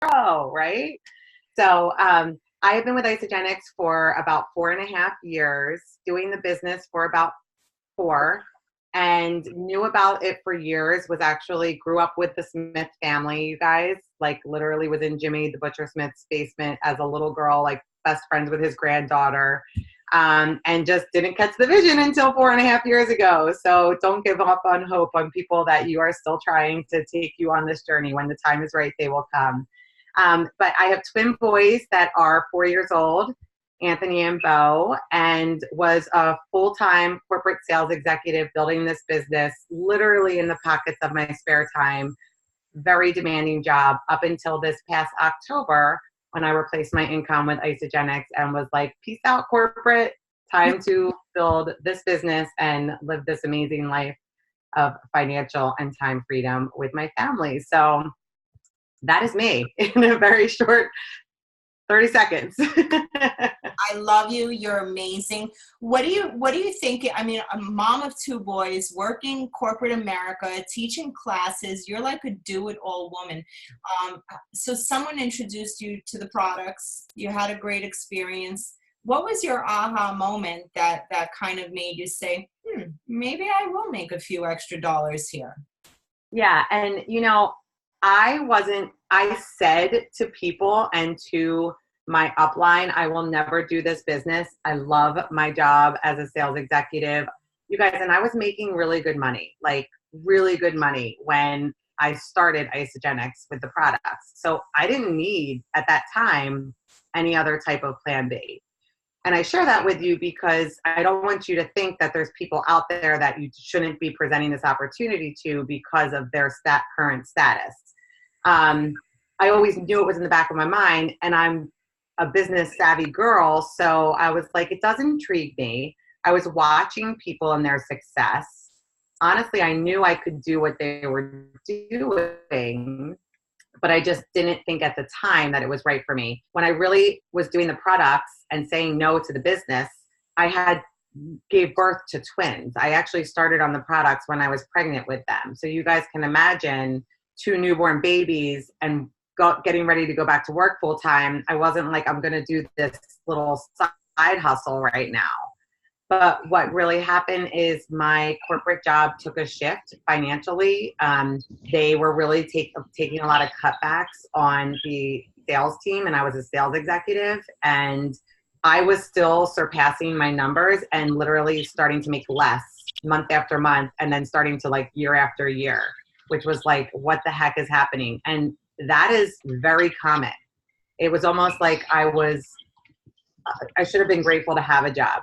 right? So I have been with Isogenics for about 4.5 years, doing the business for about four, and knew about it for years. Was actually grew up with the Smith family, you guys, like literally was in Jimmy the Butcher Smith's basement as a little girl, like best friends with his granddaughter, and just didn't catch the vision until 4.5 years ago. So don't give up on hope on people that you are still trying to take you on this journey. When the time is right, they will come. But I have twin boys that are 4 years old, Anthony and Bo, and was a full-time corporate sales executive building this business literally in the pockets of my spare time. Very demanding job up until this past October when I replaced my income with Isogenics and was like, peace out corporate, time to build this business and live this amazing life of financial and time freedom with my family. So that is me in a very short 30 seconds. I love you. You're amazing. What do you think? I mean, a mom of two boys, working corporate America, teaching classes, you're like a do-it-all woman. So someone introduced you to the products. You had a great experience. What was your aha moment that kind of made you say, maybe I will make a few extra dollars here? Yeah. And, I said to people and to my upline, I will never do this business. I love my job as a sales executive. You guys, and I was making really good money, like really good money when I started Isogenics with the products. So I didn't need at that time any other type of plan B. And I share that with you because I don't want you to think that there's people out there that you shouldn't be presenting this opportunity to because of their current status. I always knew it was in the back of my mind, and I'm a business savvy girl. So I was like, it does intrigue me. I was watching people and their success. Honestly, I knew I could do what they were doing, but I just didn't think at the time that it was right for me. When I really was doing the products and saying no to the business, I gave birth to twins. I actually started on the products when I was pregnant with them. So you guys can imagine 2 newborn babies and getting ready to go back to work full time. I wasn't like, I'm going to do this little side hustle right now. But what really happened is my corporate job took a shift financially. They were really taking a lot of cutbacks on the sales team, and I was a sales executive, and I was still surpassing my numbers and literally starting to make less month after month, and then starting to like year after year, which was like, what the heck is happening? And that is very common. It was almost like I should have been grateful to have a job.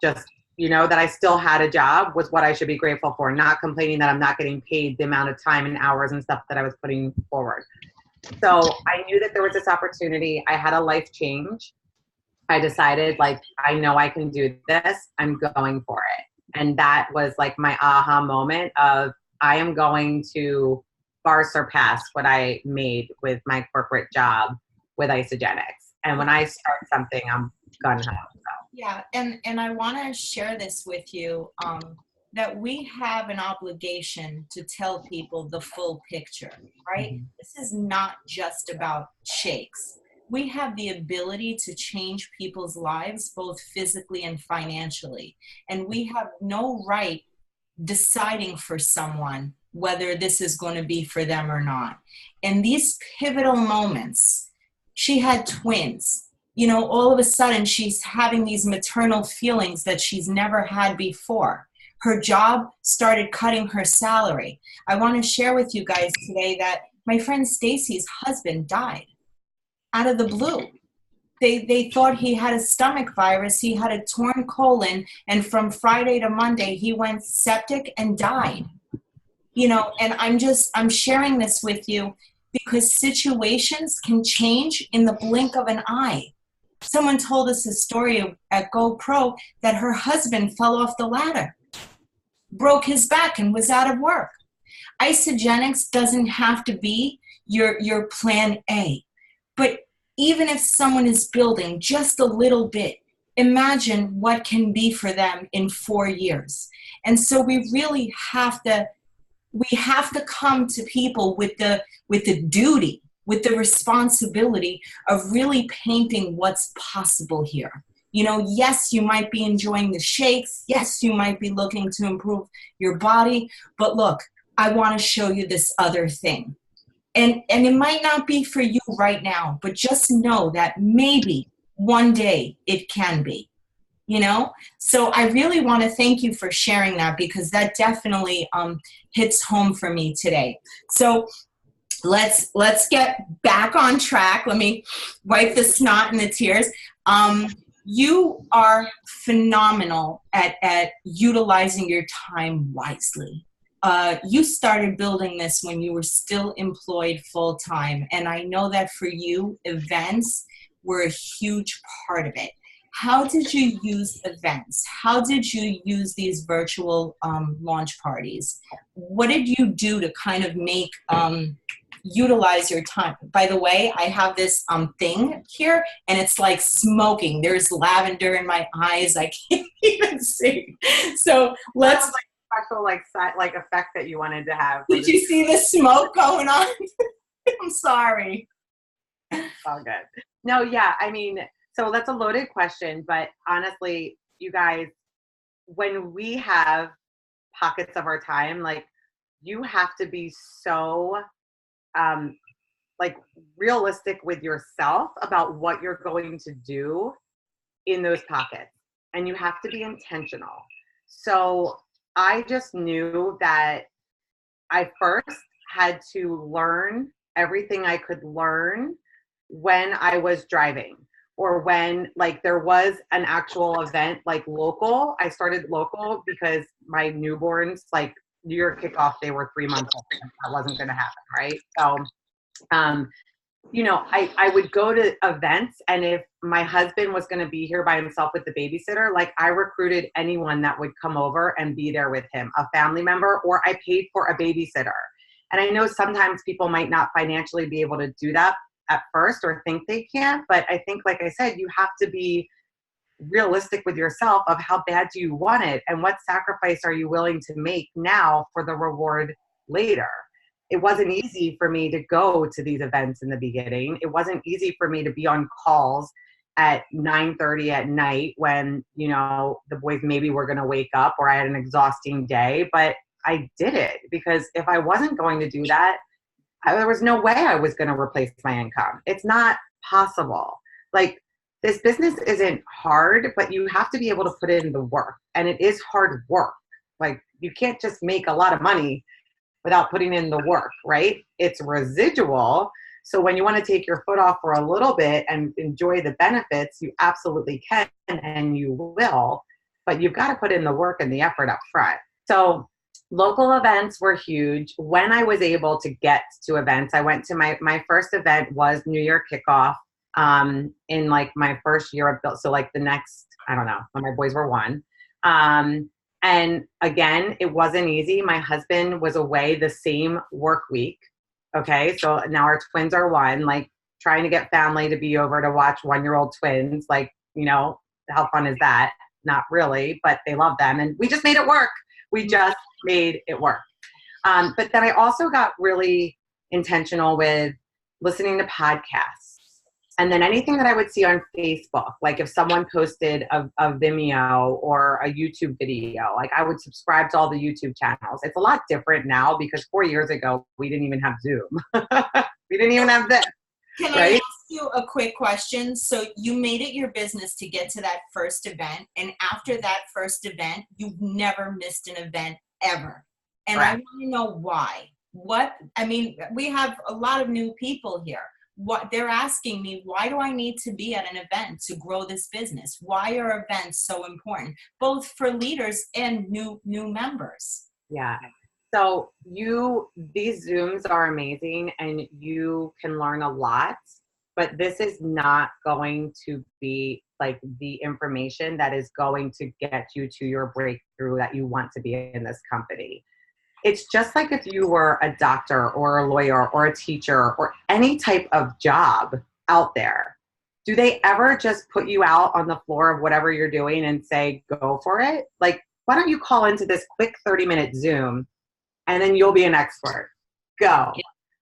Just, that I still had a job was what I should be grateful for, not complaining that I'm not getting paid the amount of time and hours and stuff that I was putting forward. So I knew that there was this opportunity. I had a life change. I decided, like, I know I can do this. I'm going for it. And that was like my aha moment of, I am going to far surpass what I made with my corporate job with Isogenics. And when I start something, I'm gung ho. Yeah, and I want to share this with you, that we have an obligation to tell people the full picture, right? Mm-hmm. This is not just about shakes. We have the ability to change people's lives, both physically and financially. And we have no right deciding for someone whether this is going to be for them or not. In these pivotal moments, she had twins. All of a sudden she's having these maternal feelings that she's never had before. Her job started cutting her salary. I want to share with you guys today that my friend Stacy's husband died out of the blue. They thought he had a stomach virus. He had a torn colon, and from Friday to Monday, he went septic and died. And I'm sharing this with you because situations can change in the blink of an eye. Someone told us a story at GoPro that her husband fell off the ladder, broke his back, and was out of work. Isogenics doesn't have to be your plan A. But even if someone is building just a little bit, imagine what can be for them in 4 years. And so we really have to come to people with the duty, with the responsibility of really painting what's possible here. You know, yes, you might be enjoying the shakes. Yes, you might be looking to improve your body. But look, I want to show you this other thing. And it might not be for you right now, but just know that maybe one day it can be, you know? So I really want to thank you for sharing that, because that definitely hits home for me today. So let's get back on track. Let me wipe the snot and the tears. You are phenomenal at utilizing your time wisely. You started building this when you were still employed full-time, and I know that for you, events were a huge part of it. How did you use events? How did you use these virtual launch parties? What did you do to kind of make utilize your time? By the way, I have this thing here, and it's like smoking. There's lavender in my eyes. I can't even see. So let's special like effect that you wanted to have. Did you see the smoke going on? I'm sorry. All good. No, yeah, I mean, so that's a loaded question, but honestly, you guys, when we have pockets of our time, like, you have to be so like realistic with yourself about what you're going to do in those pockets, and you have to be intentional. So I just knew that I first had to learn everything I could learn when I was driving, or when like there was an actual event like local. I started local because my newborns, like New Year kickoff, they were 3 months old. That wasn't going to happen, right? So, you know, I would go to events, and if my husband was going to be here by himself with the babysitter, like I recruited anyone that would come over and be there with him, a family member, or I paid for a babysitter. And I know sometimes people might not financially be able to do that at first, or think they can, but I think, like I said, you have to be realistic with yourself of how bad do you want it, and what sacrifice are you willing to make now for the reward later. It wasn't easy for me to go to these events in the beginning. It wasn't easy for me to be on calls at 9:30 at night when, you know, the boys maybe were going to wake up, or I had an exhausting day, but I did it because if I wasn't going to do that, there was no way I was going to replace my income. It's not possible. Like, this business isn't hard, but you have to be able to put in the work, and it is hard work. Like, you can't just make a lot of money without putting in the work, right? It's residual. So when you want to take your foot off for a little bit and enjoy the benefits, you absolutely can, and you will, but you've got to put in the work and the effort up front. So local events were huge. When I was able to get to events, I went to my first event was New Year kickoff in like my first year of built. So like the next, I don't know, when my boys were 1. And again, it wasn't easy. My husband was away the same work week. Okay. So now our twins are 1, like trying to get family to be over to watch 1-year-old twins. Like, you know, how fun is that? Not really, but they love them. And we just made it work. We just made it work. But then I also got really intentional with listening to podcasts. And then anything that I would see on Facebook, like if someone posted a Vimeo or a YouTube video, like I would subscribe to all the YouTube channels. It's a lot different now because 4 years ago, we didn't even have Zoom. We didn't even have this. Can I ask you a quick question? So you made it your business to get to that first event. And after that first event, you've never missed an event ever. And I want to know why. I mean, we have a lot of new people here. What they're asking me, why do I need to be at an event to grow this business? Why are events so important, both for leaders and new members? Yeah. So these Zooms are amazing and you can learn a lot, but this is not going to be like the information that is going to get you to your breakthrough that you want to be in this company. It's just like if you were a doctor or a lawyer or a teacher or any type of job out there. Do they ever just put you out on the floor of whatever you're doing and say, go for it? Like, why don't you call into this quick 30-minute Zoom and then you'll be an expert? Go.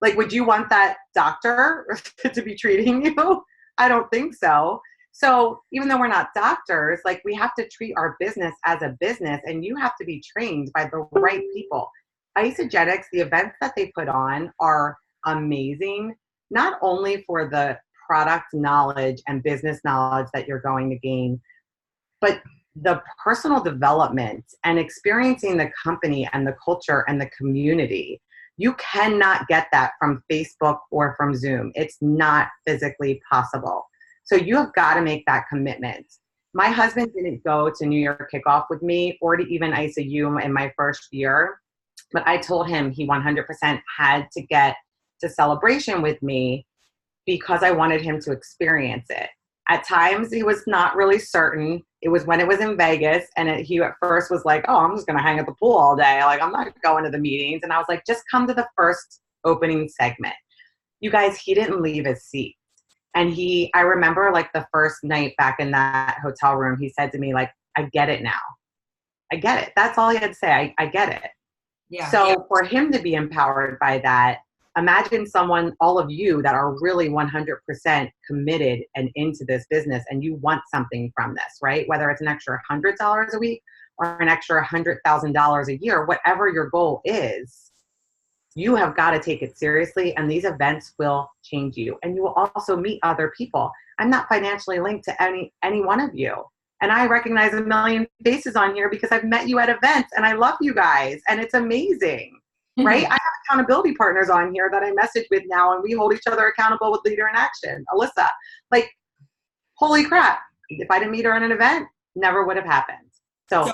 Like, would you want that doctor to be treating you? I don't think so. So even though we're not doctors, like, we have to treat our business as a business, and you have to be trained by the right people. Isogenics, the events that they put on are amazing, not only for the product knowledge and business knowledge that you're going to gain, but the personal development and experiencing the company and the culture and the community. You cannot get that from Facebook or from Zoom. It's not physically possible. So you have got to make that commitment. My husband didn't go to New Year kickoff with me or to even ICU in my first year, but I told him he 100% had to get to Celebration with me because I wanted him to experience it. At times, he was not really certain. It was when it was in Vegas, and he at first was like, oh, I'm just going to hang at the pool all day. Like, I'm not going to the meetings. And I was like, just come to the first opening segment. You guys, he didn't leave his seat. And I remember like the first night back in that hotel room, he said to me, like, I get it now. I get it. That's all he had to say. I get it. Yeah. So for him to be empowered by that, imagine someone, all of you that are really 100% committed and into this business, and you want something from this, right? Whether it's an extra $100 a week or an extra $100,000 a year, whatever your goal is, you have got to take it seriously, and these events will change you. And you will also meet other people. I'm not financially linked to any one of you. And I recognize a million faces on here because I've met you at events, and I love you guys, and it's amazing. Right? I have accountability partners on here that I message with now, and we hold each other accountable with Leader in Action. Alyssa, like, holy crap. If I didn't meet her at an event, never would have happened. So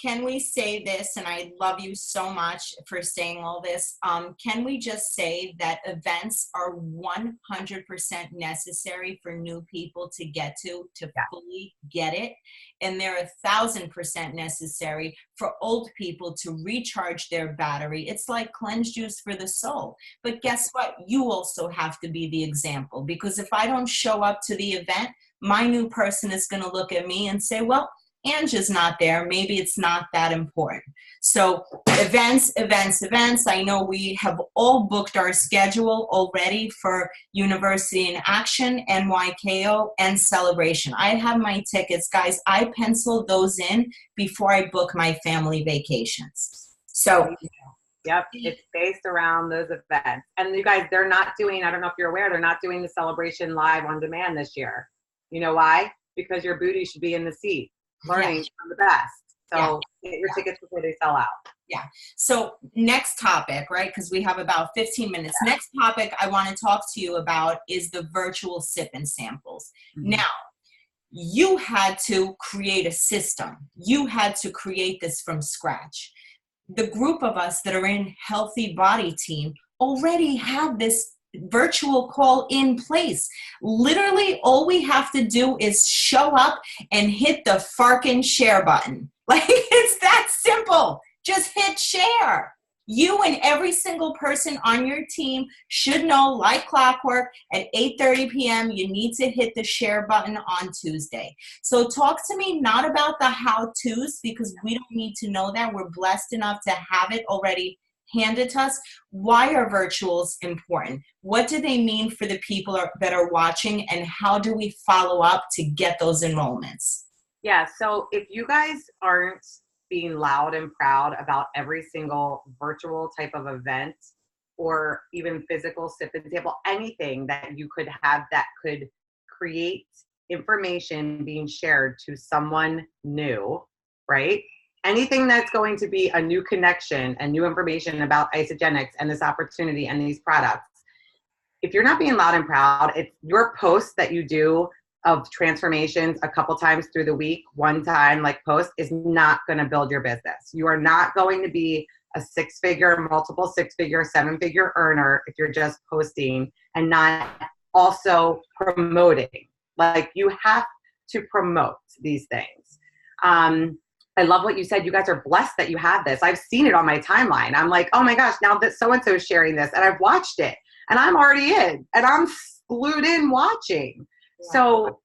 can we say this, and I love you so much for saying all this, can we just say that events are 100% necessary for new people to get to fully get it, and they're 1,000% necessary for old people to recharge their battery. It's like cleanse juice for the soul. But guess what? You also have to be the example, because if I don't show up to the event, my new person is going to look at me and say, well, Angie's not there. Maybe it's not that important. So events. I know we have all booked our schedule already for University in Action, NYKO, and Celebration. I have my tickets, guys. I pencil those in before I book my family vacations. So yep, it's based around those events. And you guys, they're not doing, I don't know if you're aware, they're not doing the Celebration live on demand this year. You know why? Because your booty should be in the seat, learning from the best. So get your tickets before they sell out. Yeah. So next topic, right? Because we have about 15 minutes. Next topic I want to talk to you about is the virtual sip and samples. Mm-hmm. Now, you had to create a system. You had to create this from scratch. The group of us that are in Healthy Body Team already have this virtual call in place. Literally, all we have to do is show up and hit the farkin' share button. Like, it's that simple. Just hit share. You and every single person on your team should know, like clockwork, at 8:30 p.m., you need to hit the share button on Tuesday. So talk to me not about the how-tos, because we don't need to know that. We're blessed enough to have it already handed to us. Why are virtuals important? What do they mean for the people that are watching, and how do we follow up to get those enrollments? Yeah, so if you guys aren't being loud and proud about every single virtual type of event, or even physical sip and table, anything that you could have that could create information being shared to someone new, right? Anything that's going to be a new connection and new information about Isogenics and this opportunity and these products. If you're not being loud and proud, it's your posts that you do of transformations a couple times through the week, one time like post, is not going to build your business. You are not going to be a six-figure, multiple six-figure, seven-figure earner if you're just posting and not also promoting. Like, you have to promote these things. I love what you said. You guys are blessed that you have this. I've seen it on my timeline. I'm like, oh my gosh, now that so-and-so is sharing this, and I've watched it, and I'm already in, and I'm glued in watching. Yeah. So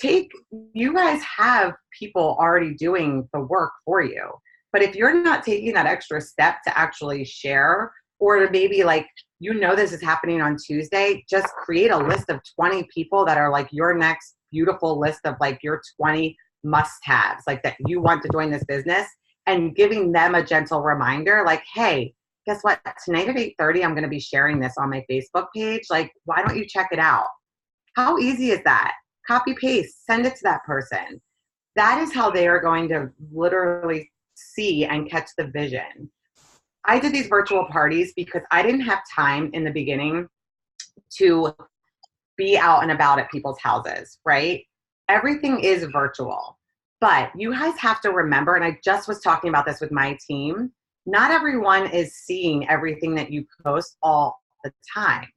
you guys have people already doing the work for you. But if you're not taking that extra step to actually share Or to maybe like, this is happening on Tuesday, just create a list of 20 people that are like your next beautiful list of like your 20 must-haves, like that you want to join this business, and giving them a gentle reminder like, hey, guess what? Tonight at 8:30, I'm going to be sharing this on my Facebook page. Like, why don't you check it out? How easy is that? Copy paste, send it to that person. That is how they are going to literally see and catch the vision. I did these virtual parties because I didn't have time in the beginning to be out and about at people's houses, right? Everything is virtual. But you guys have to remember, and I just was talking about this with my team, not everyone is seeing everything that you post all the time.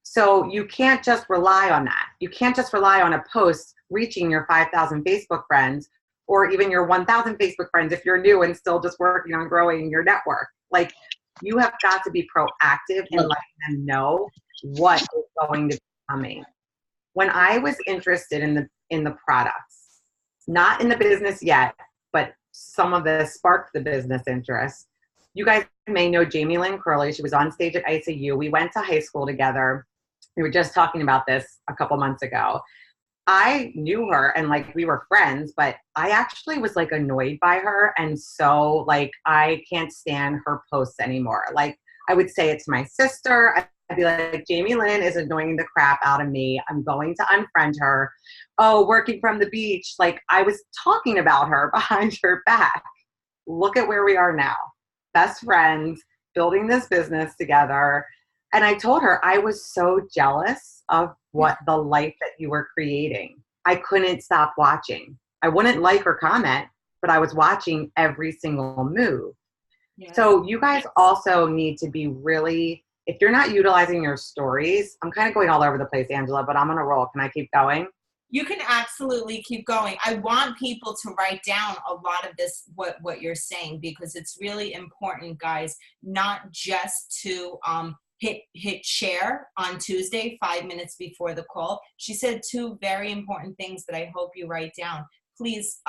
So you can't just rely on that. You can't just rely on a post reaching your 5,000 Facebook friends or even your 1,000 Facebook friends if you're new and still just working on growing your network. Like, you have got to be proactive in letting them know what is going to be coming. When I was interested in the products, not in the business yet, but some of this sparked the business interest. You guys may know Jamie Lynn Curley. She was on stage at ICU. We went to high school together. We were just talking about this a couple months ago. I knew her and like we were friends, but I actually was like annoyed by her. And so like, I can't stand her posts anymore. Like, I would say it to my sister. I'd be like, Jamie Lynn is annoying the crap out of me. I'm going to unfriend her. Oh, working from the beach. Like, I was talking about her behind her back. Look at where we are now. Best friends, building this business together. And I told her I was so jealous of what the life that you were creating. I couldn't stop watching. I wouldn't like or comment, but I was watching every single move. Yes. So you guys also need to be really, if you're not utilizing your stories, I'm kind of going all over the place, Angela, but I'm on a roll. Can I keep going? You can absolutely keep going. I want people to write down a lot of this, what you're saying, because it's really important, guys, not just to hit share on Tuesday, 5 minutes before the call. She said two very important things that I hope you write down. Please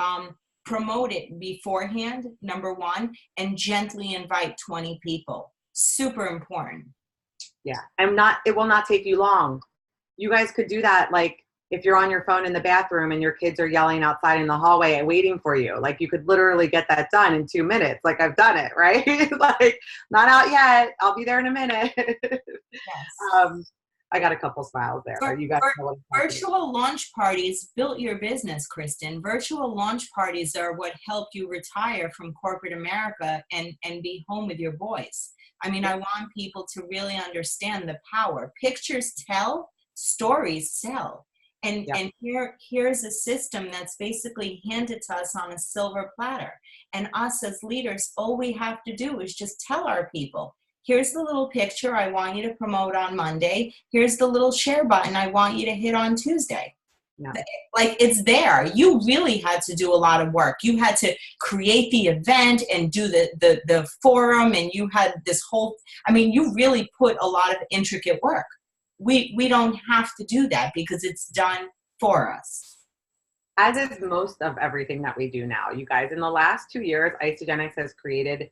promote it beforehand, number one, and gently invite 20 people. Super important. Yeah, it will not take you long. You guys could do that like if you're on your phone in the bathroom and your kids are yelling outside in the hallway waiting for you. Like, you could literally get that done in 2 minutes. Like, I've done it, right? Like, not out yet. I'll be there in a minute. Yes. I got a couple smiles there. You guys know what virtual launch parties built your business, Kristen. Virtual launch parties are what helped you retire from corporate America and be home with your boys. I mean, I want people to really understand the power. Pictures tell, stories sell. And here's a system that's basically handed to us on a silver platter. And us as leaders, all we have to do is just tell our people, here's the little picture I want you to promote on Monday. Here's the little share button I want you to hit on Tuesday. Yeah. Like, it's there. You really had to do a lot of work. You had to create the event and do the forum, and you had this whole, I mean, you really put a lot of intricate work. We don't have to do that because it's done for us. As is most of everything that we do now. You guys, in the last 2 years, Isagenix has created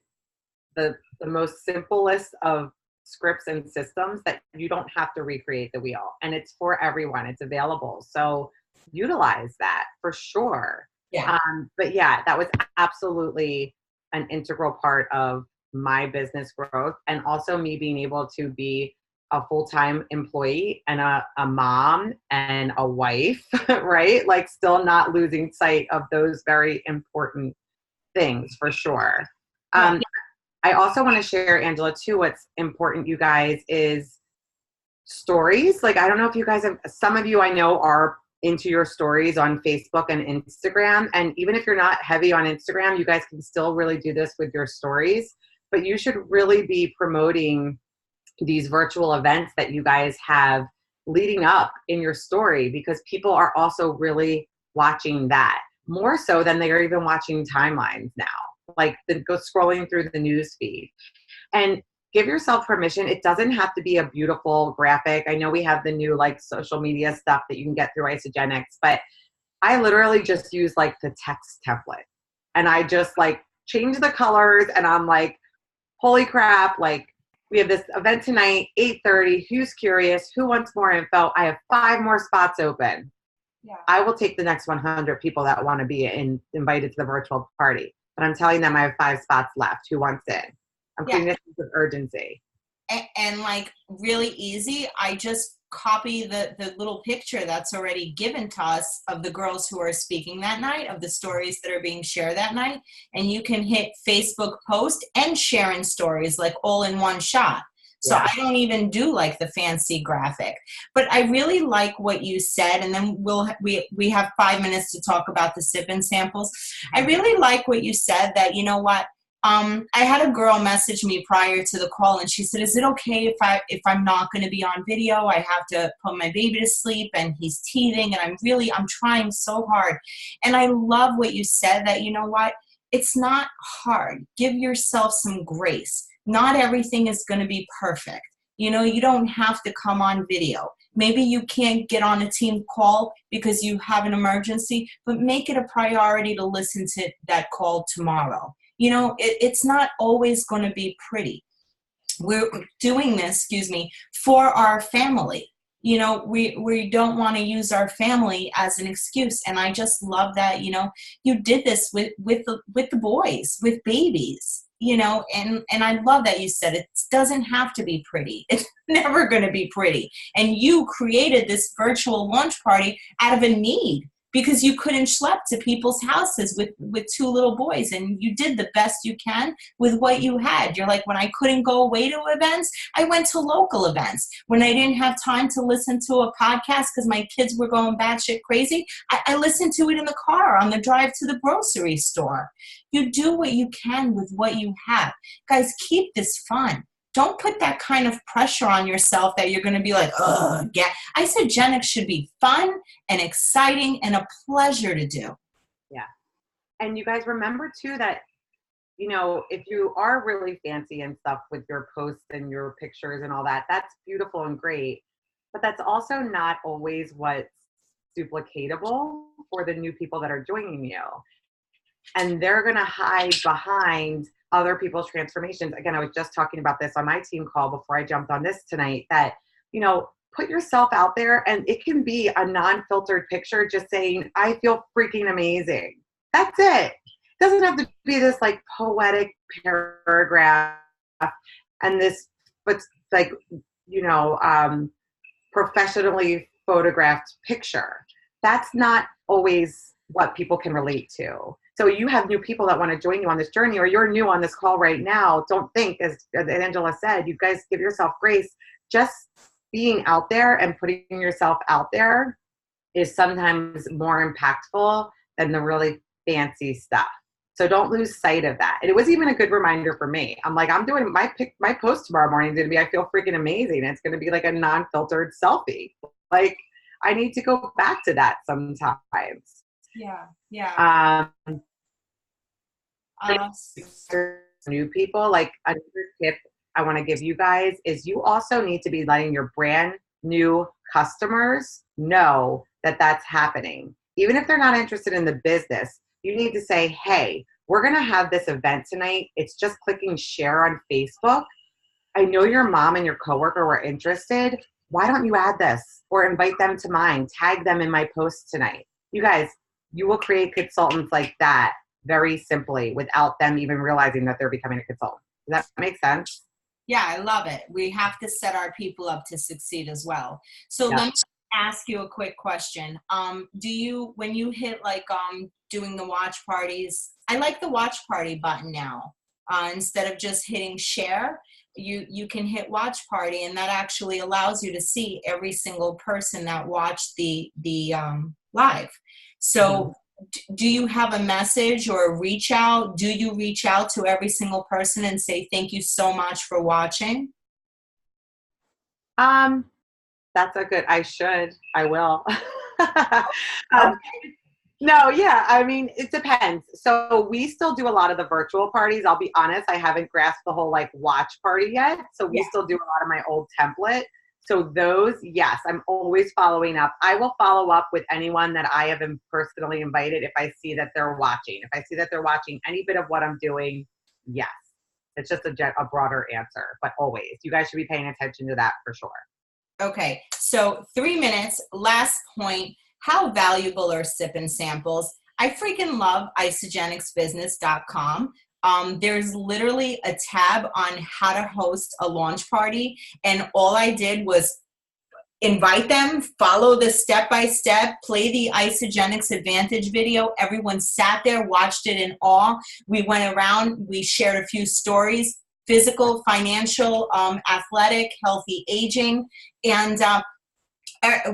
the most simplest of scripts and systems that you don't have to recreate the wheel. And it's for everyone. It's available. So utilize that for sure. Yeah. But yeah, that was absolutely an integral part of my business growth, and also me being able to be a full-time employee and a mom and a wife, right? Like, still not losing sight of those very important things for sure. I also want to share, Angela, too, what's important, you guys, is stories. Like, I don't know if you guys have, some of you I know are into your stories on Facebook and Instagram. And even if you're not heavy on Instagram, you guys can still really do this with your stories. But you should really be promoting these virtual events that you guys have leading up in your story, because people are also really watching that more so than they are even watching timelines now. Like, go scrolling through the news feed. And give yourself permission. It doesn't have to be a beautiful graphic. I know we have the new like social media stuff that you can get through Isagenix, but I literally just use like the text template, and I just like change the colors, and I'm like, holy crap, like, we have this event tonight, 8:30. Who's curious? Who wants more info? I have 5 more spots open. Yeah. I will take the next 100 people that want to be invited to the virtual party. But I'm telling them I have 5 spots left. Who wants in? I'm putting this with urgency. And like really easy, I just copy the little picture that's already given to us of the girls who are speaking that night, of the stories that are being shared that night, and you can hit Facebook post and share in stories like all in one shot. So I don't even do like the fancy graphic. But I really like what you said, and then we have 5 minutes to talk about the sip-in samples. I really like what you said, that, you know what, I had a girl message me prior to the call, and she said, is it okay if I'm not going to be on video? I have to put my baby to sleep and he's teething, and I'm trying so hard. And I love what you said, that, you know what, it's not hard. Give yourself some grace. Not everything is going to be perfect. You know, you don't have to come on video. Maybe you can't get on a team call because you have an emergency, but make it a priority to listen to that call tomorrow. You know, it's not always going to be pretty. We're doing this, for our family. You know, we don't want to use our family as an excuse. And I just love that, you know, you did this with the boys, with babies, you know, and I love that you said it doesn't have to be pretty. It's never going to be pretty. And you created this virtual launch party out of a need, because you couldn't schlep to people's houses with 2 little boys, and you did the best you can with what you had. You're like, when I couldn't go away to events, I went to local events. When I didn't have time to listen to a podcast because my kids were going batshit crazy, I listened to it in the car on the drive to the grocery store. You do what you can with what you have. Guys, keep this fun. Don't put that kind of pressure on yourself that you're going to be like, ugh, yeah. I said Gen X should be fun and exciting and a pleasure to do. Yeah. And you guys remember too that, you know, if you are really fancy and stuff with your posts and your pictures and all that, that's beautiful and great. But that's also not always what's duplicatable for the new people that are joining you. And they're going to hide behind other people's transformations. Again, I was just talking about this on my team call before I jumped on this tonight, that, you know, put yourself out there, and it can be a non-filtered picture just saying, I feel freaking amazing. That's it. It doesn't have to be this like poetic paragraph and this, but like, you know, professionally photographed picture. That's not always what people can relate to. So you have new people that want to join you on this journey, or you're new on this call right now. Don't think, as Angela said, you guys give yourself grace. Just being out there and putting yourself out there is sometimes more impactful than the really fancy stuff. So don't lose sight of that. And it was even a good reminder for me. I'm like, I'm doing my post tomorrow morning is going to be, I feel freaking amazing. It's going to be like a non-filtered selfie. Like, I need to go back to that sometimes. Yeah. New people, like another tip I want to give you guys is you also need to be letting your brand new customers know that that's happening. Even if they're not interested in the business, you need to say, hey, we're going to have this event tonight. It's just clicking share on Facebook. I know your mom and your coworker were interested. Why don't you add this or invite them to mine? Tag them in my post tonight. You guys, you will create consultants like that very simply without them even realizing that they're becoming a consultant. Does that make sense? Yeah, I love it. We have to set our people up to succeed as well. So let me ask you a quick question. Do you, when you hit like doing the watch parties, I like the watch party button now. Instead of just hitting share, you can hit watch party, and that actually allows you to see every single person that watched the live. So do you have a message or a reach out? Do you reach out to every single person and say, thank you so much for watching? That's a good, I will. No, yeah, I mean, it depends. So we still do a lot of the virtual parties. I'll be honest, I haven't grasped the whole like watch party yet. So we still do a lot of my old template. So those, yes, I'm always following up. I will follow up with anyone that I have personally invited if I see that they're watching. If I see that they're watching any bit of what I'm doing, yes. It's just a broader answer, but always. You guys should be paying attention to that for sure. Okay, so 3 minutes, last point. How valuable are sip and samples? I freaking love isogenicsbusiness.com. There's literally a tab on how to host a launch party, and all I did was invite them, follow the step-by-step, play the Isogenics Advantage video. Everyone sat there, watched it in awe. We went around, we shared a few stories, physical, financial, athletic, healthy aging, and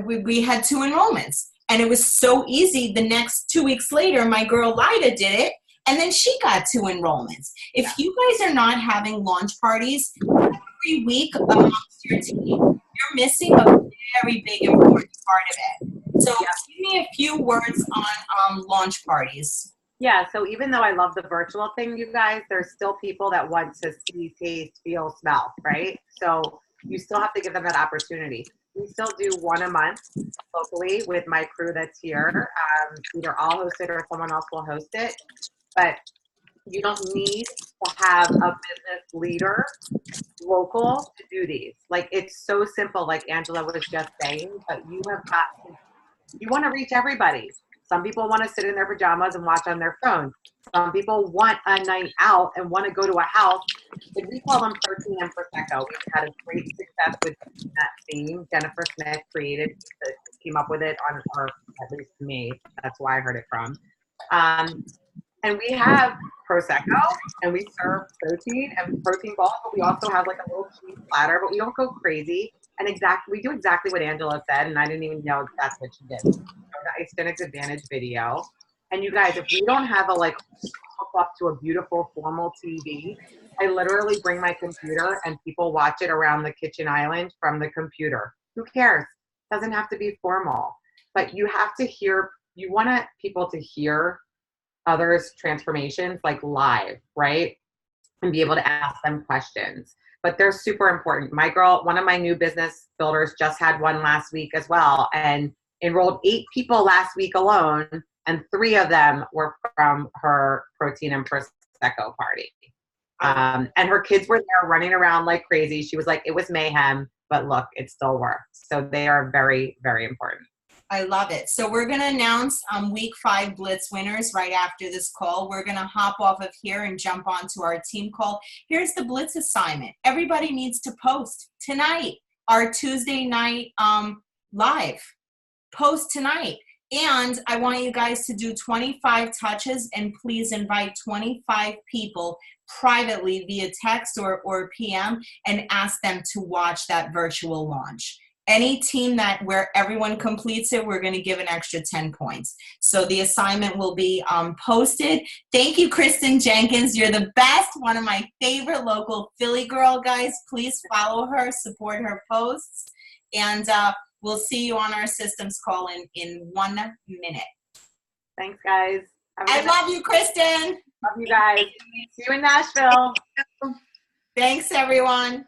we had 2 enrollments. And it was so easy. The next 2 weeks later, my girl Lida did it, and then she got 2 enrollments. If you guys are not having launch parties every week amongst your team, you're missing a very big important part of it. So give me a few words on launch parties. Yeah, so even though I love the virtual thing, you guys, there's still people that want to see, taste, feel, smell, right? So you still have to give them that opportunity. We still do 1 a month locally with my crew that's here. Either I'll host it or someone else will host it. But you don't need to have a business leader local to do these. Like, it's so simple, like Angela was just saying, but you want to reach everybody. Some people want to sit in their pajamas and watch on their phone. Some people want a night out and want to go to a house. And we call them protein and Prosecco. We've had a great success with that theme. Jennifer Smith came up with it or at least me. That's where I heard it from. And we have Prosecco, and we serve protein and protein balls, but we also have like a little cheese platter, but we don't go crazy. And we do exactly what Angela said, and I didn't even know that's what she did. The Isogenics Advantage video. And you guys, if we don't have a hook up to a beautiful formal TV, I literally bring my computer and people watch it around the kitchen island from the computer. Who cares? Doesn't have to be formal. But you have to hear, you want people to hear others' transformations like live, right? And be able to ask them questions. But they're super important. My girl, one of my new business builders just had one last week as well and enrolled 8 people last week alone, and 3 of them were from her protein and Prosecco party. And her kids were there running around like crazy. She was like, it was mayhem, but look, it still worked. So they are very, very important. I love it. So we're going to announce week 5 Blitz winners right after this call. We're going to hop off of here and jump onto our team call. Here's the Blitz assignment. Everybody needs to post tonight, our Tuesday night live. Post tonight. And I want you guys to do 25 touches, and please invite 25 people privately via text or PM and ask them to watch that virtual launch. Any team where everyone completes it, we're going to give an extra 10 points. So the assignment will be posted. Thank you, Kristen Jenkins. You're the best. One of my favorite local Philly girl, guys. Please follow her, support her posts. And we'll see you on our systems call in 1 minute. Thanks, guys. I love you, Kristen. Love you guys. See you in Nashville. Thanks, everyone.